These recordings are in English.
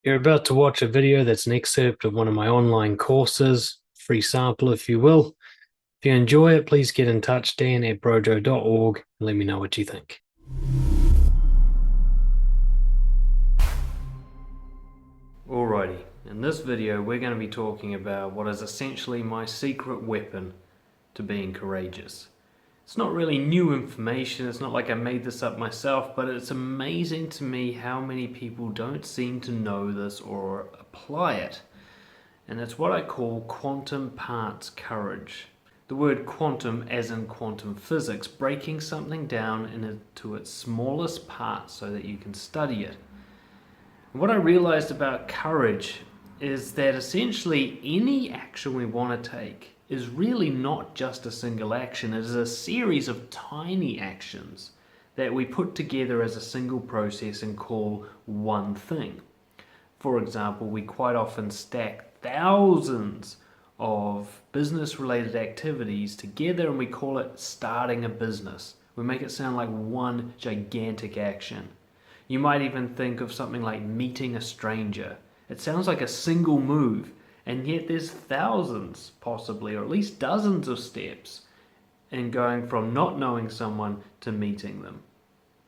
You're about to watch a video that's an excerpt of one of my online courses, free sample if you will. If you enjoy it, please get in touch, dan@brojo.org, and let me know what you think. Alrighty, in this video we're going to be talking about what is essentially my secret weapon to being courageous. It's not really new information, it's not like I made this up myself, but it's amazing to me how many people don't seem to know this or apply it. And it's what I call quantum parts courage. The word quantum as in quantum physics, breaking something down into its smallest parts so that you can study it. And what I realized about courage is that essentially any action we want to take is really not just a single action. It is a series of tiny actions that we put together as a single process and call one thing. For example, we quite often stack thousands of business-related activities together and we call it starting a business. We make it sound like one gigantic action. You might even think of something like meeting a stranger. It sounds like a single move, and yet there's thousands, possibly, or at least dozens of steps in going from not knowing someone to meeting them,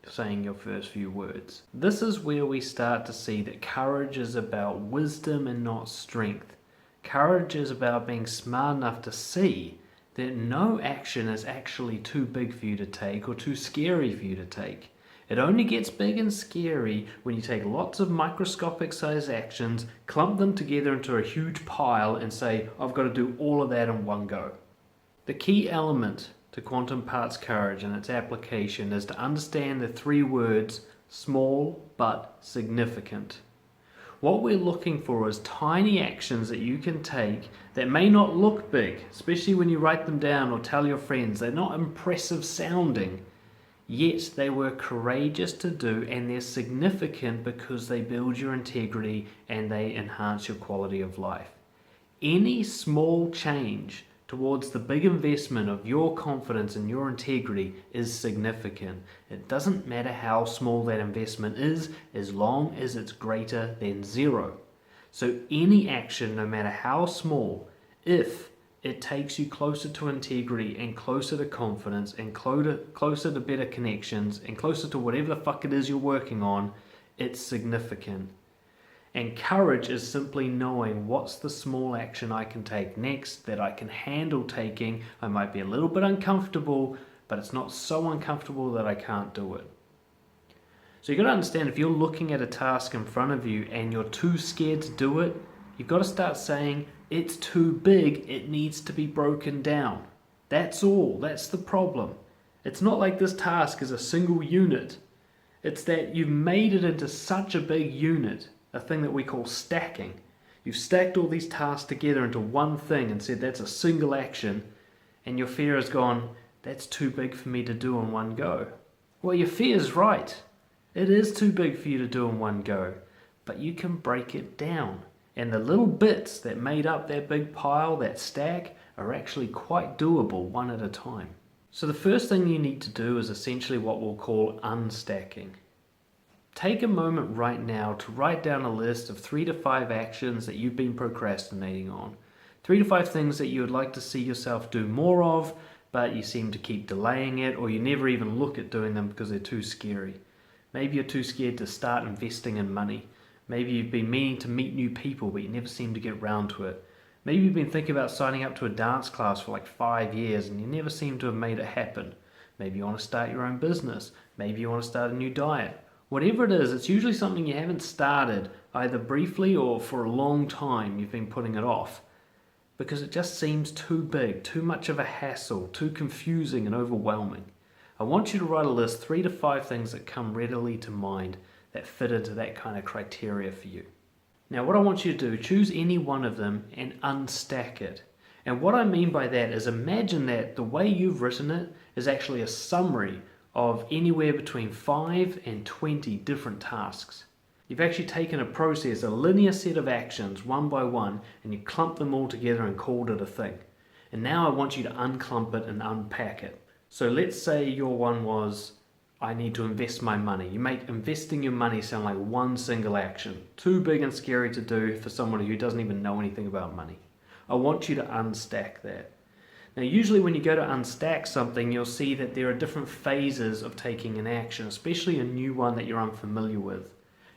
saying your first few words. This is where we start to see that courage is about wisdom and not strength. Courage is about being smart enough to see that no action is actually too big for you to take or too scary for you to take. It only gets big and scary when you take lots of microscopic sized actions, clump them together into a huge pile and say, I've got to do all of that in one go. The key element to quantum parts courage and its application is to understand the three words, small but significant. What we're looking for is tiny actions that you can take that may not look big, especially when you write them down or tell your friends. They're not impressive sounding, yet they were courageous to do, and they're significant because they build your integrity and they enhance your quality of life. Any small change towards the big investment of your confidence and your integrity is significant. It doesn't matter how small that investment is, as long as it's greater than zero. So any action, no matter how small, if it takes you closer to integrity and closer to confidence and closer to better connections and closer to whatever the fuck it is you're working on, it's significant. And courage is simply knowing what's the small action I can take next that I can handle taking. I might be a little bit uncomfortable, but it's not so uncomfortable that I can't do it. So you've got to understand, if you're looking at a task in front of you and you're too scared to do it, you've got to start saying, it's too big, it needs to be broken down. That's all, that's the problem. It's not like this task is a single unit. It's that you've made it into such a big unit, a thing that we call stacking. You've stacked all these tasks together into one thing and said that's a single action, and your fear has gone, that's too big for me to do in one go. Well, your fear's right. It is too big for you to do in one go, but you can break it down. And the little bits that made up that big pile, that stack, are actually quite doable one at a time. So the first thing you need to do is essentially what we'll call unstacking. Take a moment right now to write down a list of 3 to 5 actions that you've been procrastinating on. 3 to 5 things that you would like to see yourself do more of, but you seem to keep delaying it, or you never even look at doing them because they're too scary. Maybe you're too scared to start investing in money. Maybe you've been meaning to meet new people, but you never seem to get round to it. Maybe you've been thinking about signing up to a dance class for like 5 years and you never seem to have made it happen. Maybe you want to start your own business. Maybe you want to start a new diet. Whatever it is, it's usually something you haven't started, either briefly or for a long time you've been putting it off. Because it just seems too big, too much of a hassle, too confusing and overwhelming. I want you to write a list, 3 to 5 things that come readily to mind that fit into that kind of criteria for you. Now what I want you to do, choose any one of them and unstack it. And what I mean by that is, imagine that the way you've written it is actually a summary of anywhere between 5 and 20 different tasks. You've actually taken a process, a linear set of actions one by one, and you clumped them all together and called it a thing. And now I want you to unclump it and unpack it. So let's say your one was I need to invest my money. You make investing your money sound like one single action. Too big and scary to do for somebody who doesn't even know anything about money. I want you to unstack that. Now, usually when you go to unstack something, you'll see that there are different phases of taking an action, especially a new one that you're unfamiliar with.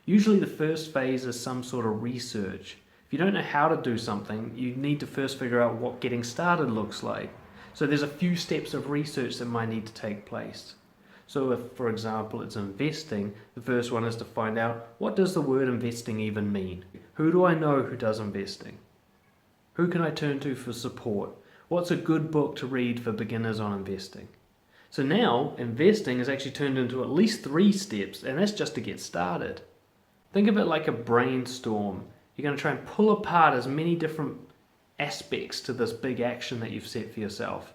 Usually the first phase is some sort of research. If you don't know how to do something, you need to first figure out what getting started looks like. So there's a few steps of research that might need to take place. So if, for example, it's investing, the first one is to find out, what does the word investing even mean? Who do I know who does investing? Who can I turn to for support? What's a good book to read for beginners on investing? So now, investing is actually turned into at least 3 steps, and that's just to get started. Think of it like a brainstorm. You're going to try and pull apart as many different aspects to this big action that you've set for yourself.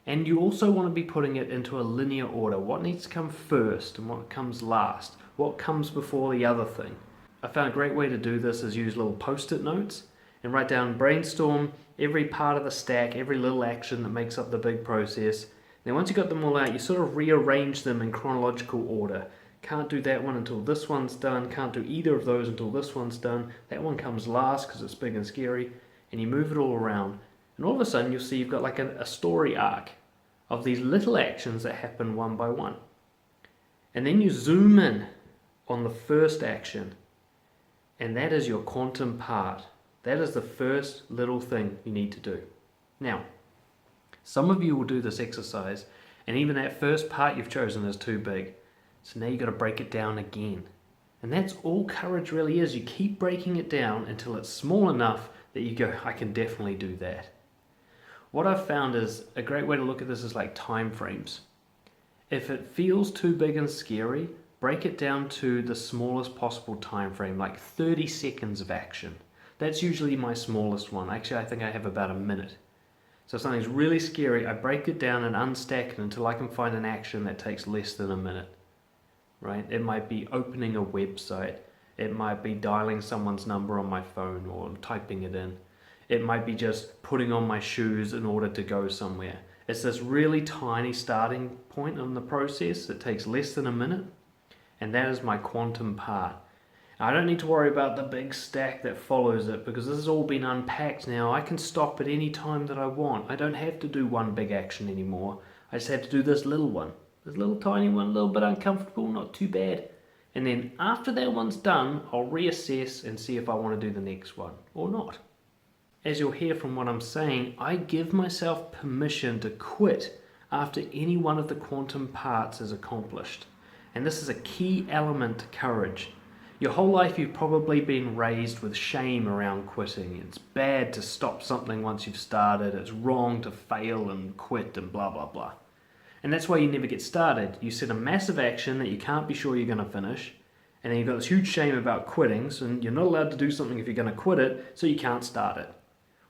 And you also want to be putting it into a linear order. What needs to come first and what comes last? What comes before the other thing? I found a great way to do this is use little post-it notes and write down, brainstorm every part of the stack, every little action that makes up the big process. Then once you've got them all out, you sort of rearrange them in chronological order. Can't do that one until this one's done, can't do either of those until this one's done. That one comes last because it's big and scary, and you move it all around. And all of a sudden you'll see you've got like a story arc of these little actions that happen one by one. And then you zoom in on the first action, and that is your quantum part. That is the first little thing you need to do. Now, some of you will do this exercise, and even that first part you've chosen is too big. So now you've got to break it down again. And that's all courage really is. You keep breaking it down until it's small enough that you go, I can definitely do that. What I've found is a great way to look at this is like time frames. If it feels too big and scary, break it down to the smallest possible time frame, like 30 seconds of action. That's usually my smallest one. Actually, I think I have about a minute. So if something's really scary, I break it down and unstack it until I can find an action that takes less than a minute. Right? It might be opening a website. It might be dialing someone's number on my phone or typing it in. It might be just putting on my shoes in order to go somewhere. It's this really tiny starting point in the process that takes less than a minute, and that is my quantum part. I don't need to worry about the big stack that follows it because this has all been unpacked now. I can stop at any time that I want. I don't have to do one big action anymore. I just have to do this little one. This little tiny one, a little bit uncomfortable, not too bad. And then after that one's done, I'll reassess and see if I want to do the next one or not. As you'll hear from what I'm saying, I give myself permission to quit after any one of the quantum parts is accomplished. And this is a key element to courage. Your whole life you've probably been raised with shame around quitting. It's bad to stop something once you've started. It's wrong to fail and quit and blah, blah, blah. And that's why you never get started. You set a massive action that you can't be sure you're going to finish. And then you've got this huge shame about quitting. So you're not allowed to do something if you're going to quit it, so you can't start it.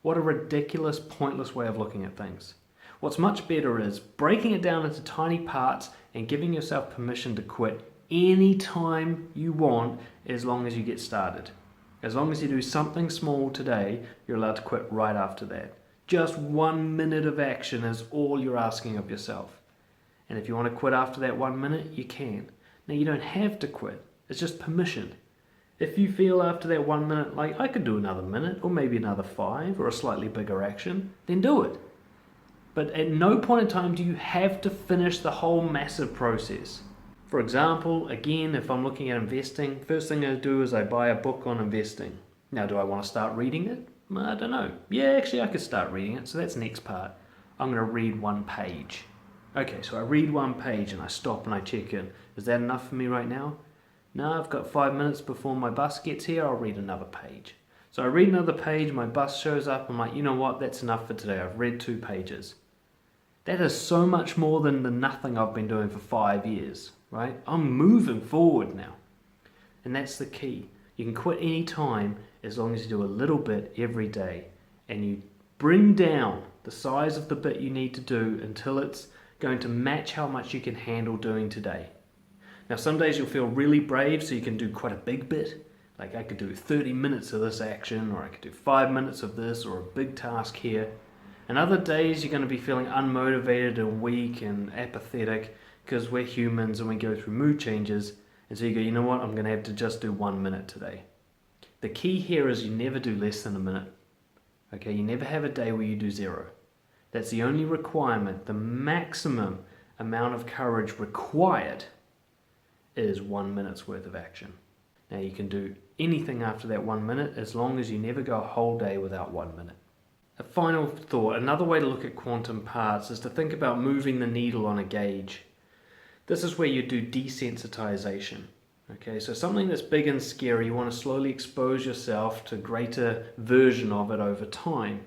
What a ridiculous, pointless way of looking at things. What's much better is breaking it down into tiny parts and giving yourself permission to quit anytime you want as long as you get started. As long as you do something small today, you're allowed to quit right after that. Just 1 minute of action is all you're asking of yourself. And if you want to quit after that 1 minute, you can. Now you don't have to quit. It's just permission. If you feel after that 1 minute like I could do another minute or maybe another 5 or a slightly bigger action, then do it. But at no point in time do you have to finish the whole massive process. For example, again, if I'm looking at investing, first thing I do is I buy a book on investing. Now, do I want to start reading it? I don't know. Yeah, actually I could start reading it, so that's the next part. I'm going to read 1 page. Okay, so I read 1 page and I stop and I check in. Is that enough for me right now? No, I've got 5 minutes before my bus gets here, I'll read another page. So I read another page, my bus shows up, I'm like, you know what, that's enough for today, I've read 2 pages. That is so much more than the nothing I've been doing for 5 years, right? I'm moving forward now. And that's the key. You can quit any time as long as you do a little bit every day and you bring down the size of the bit you need to do until it's going to match how much you can handle doing today. Now some days you'll feel really brave so you can do quite a big bit. Like I could do 30 minutes of this action, or I could do 5 minutes of this, or a big task here. And other days you're going to be feeling unmotivated and weak and apathetic because we're humans and we go through mood changes. And so you go, you know what, I'm going to have to just do 1 minute today. The key here is you never do less than a minute. Okay, you never have a day where you do 0. That's the only requirement. The maximum amount of courage required is 1 minute's worth of action. Now you can do anything after that 1 minute as long as you never go a whole day without 1 minute. A final thought, another way to look at quantum parts is to think about moving the needle on a gauge. This is where you do desensitization. Okay, so something that's big and scary, you want to slowly expose yourself to a greater version of it over time.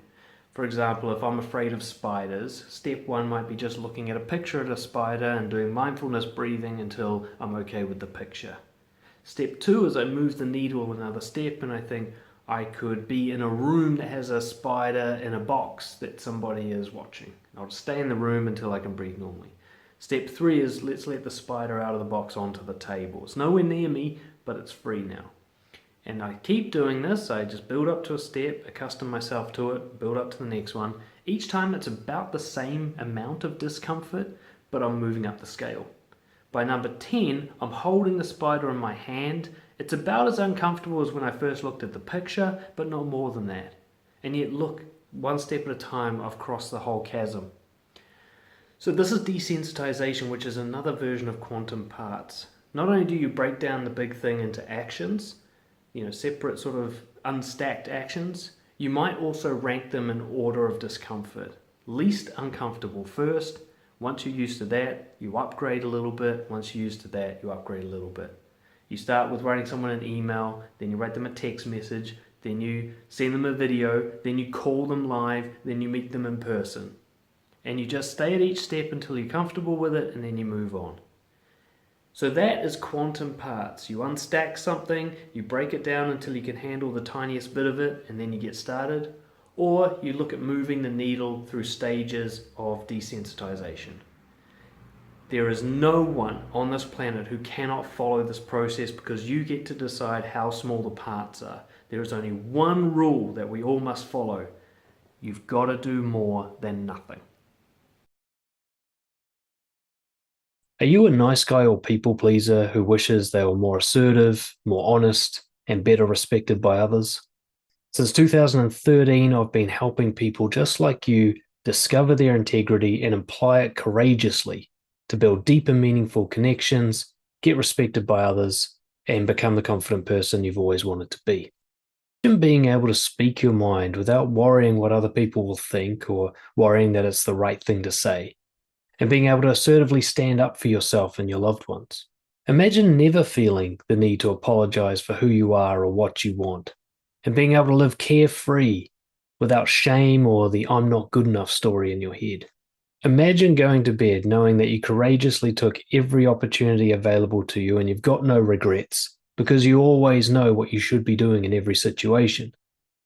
For example, if I'm afraid of spiders, step 1 might be just looking at a picture of a spider and doing mindfulness breathing until I'm okay with the picture. Step 2 is I move the needle another step and I think I could be in a room that has a spider in a box that somebody is watching. I'll stay in the room until I can breathe normally. Step 3 is let's let the spider out of the box onto the table. It's nowhere near me, but it's free now. And I keep doing this. I just build up to a step, accustom myself to it, build up to the next one. Each time it's about the same amount of discomfort, but I'm moving up the scale. By number 10, I'm holding the spider in my hand. It's about as uncomfortable as when I first looked at the picture, but not more than that. And yet look, one step at a time, I've crossed the whole chasm. So this is desensitization, which is another version of quantum parts. Not only do you break down the big thing into actions, separate sort of unstacked actions, you might also rank them in order of discomfort. Least uncomfortable first. Once you're used to that, you upgrade a little bit. Once you're used to that, you upgrade a little bit. You start with writing someone an email, then you write them a text message, then you send them a video, then you call them live, then you meet them in person. And you just stay at each step until you're comfortable with it, and then you move on. So that is quantum parts. You unstack something, you break it down until you can handle the tiniest bit of it, and then you get started. Or you look at moving the needle through stages of desensitization. There is no one on this planet who cannot follow this process because you get to decide how small the parts are. There is only one rule that we all must follow. You've got to do more than nothing. Are you a nice guy or people pleaser who wishes they were more assertive, more honest, and better respected by others? Since 2013, I've been helping people just like you discover their integrity and apply it courageously to build deep and meaningful connections, get respected by others, and become the confident person you've always wanted to be. Imagine being able to speak your mind without worrying what other people will think or worrying that it's the right thing to say, and being able to assertively stand up for yourself and your loved ones. Imagine never feeling the need to apologize for who you are or what you want, and being able to live carefree without shame or the I'm not good enough story in your head. Imagine going to bed knowing that you courageously took every opportunity available to you and you've got no regrets because you always know what you should be doing in every situation.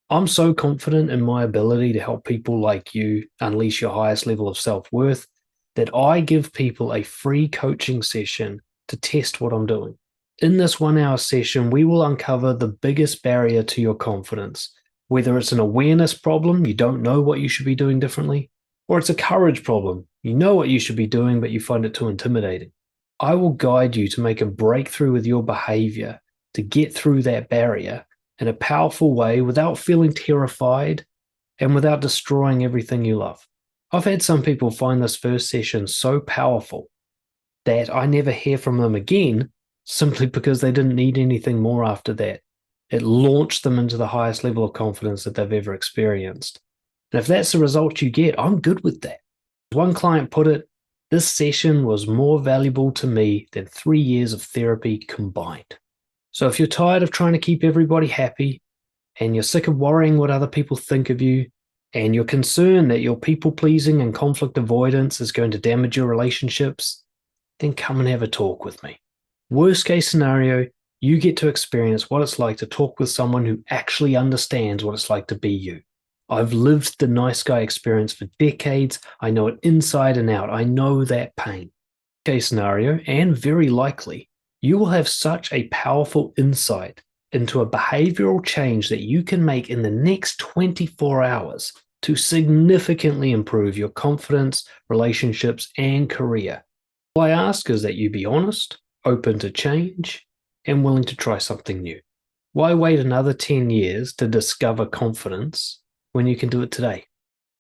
I'm so confident in my ability to help people like you unleash your highest level of self-worth that I give people a free coaching session to test what I'm doing. In this 1-hour session, we will uncover the biggest barrier to your confidence, whether it's an awareness problem, you don't know what you should be doing differently, or it's a courage problem, you know what you should be doing, but you find it too intimidating. I will guide you to make a breakthrough with your behavior to get through that barrier in a powerful way without feeling terrified and without destroying everything you love. I've had some people find this first session so powerful that I never hear from them again simply because they didn't need anything more after that. It launched them into the highest level of confidence that they've ever experienced. And if that's the result you get, I'm good with that. One client put it, this session was more valuable to me than 3 years of therapy combined. So if you're tired of trying to keep everybody happy and you're sick of worrying what other people think of you, and you're concerned that your people-pleasing and conflict avoidance is going to damage your relationships, then come and have a talk with me. Worst case scenario, you get to experience what it's like to talk with someone who actually understands what it's like to be you. I've lived the nice guy experience for decades. I know it inside and out. I know that pain. Worst case scenario, and very likely, you will have such a powerful insight into a behavioral change that you can make in the next 24 hours to significantly improve your confidence, relationships, and career. All I ask is that you be honest, open to change, and willing to try something new. Why wait another 10 years to discover confidence when you can do it today?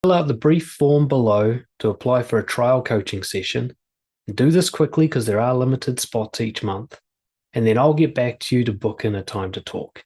Fill out the brief form below to apply for a trial coaching session. And do this quickly because there are limited spots each month. And then I'll get back to you to book in a time to talk.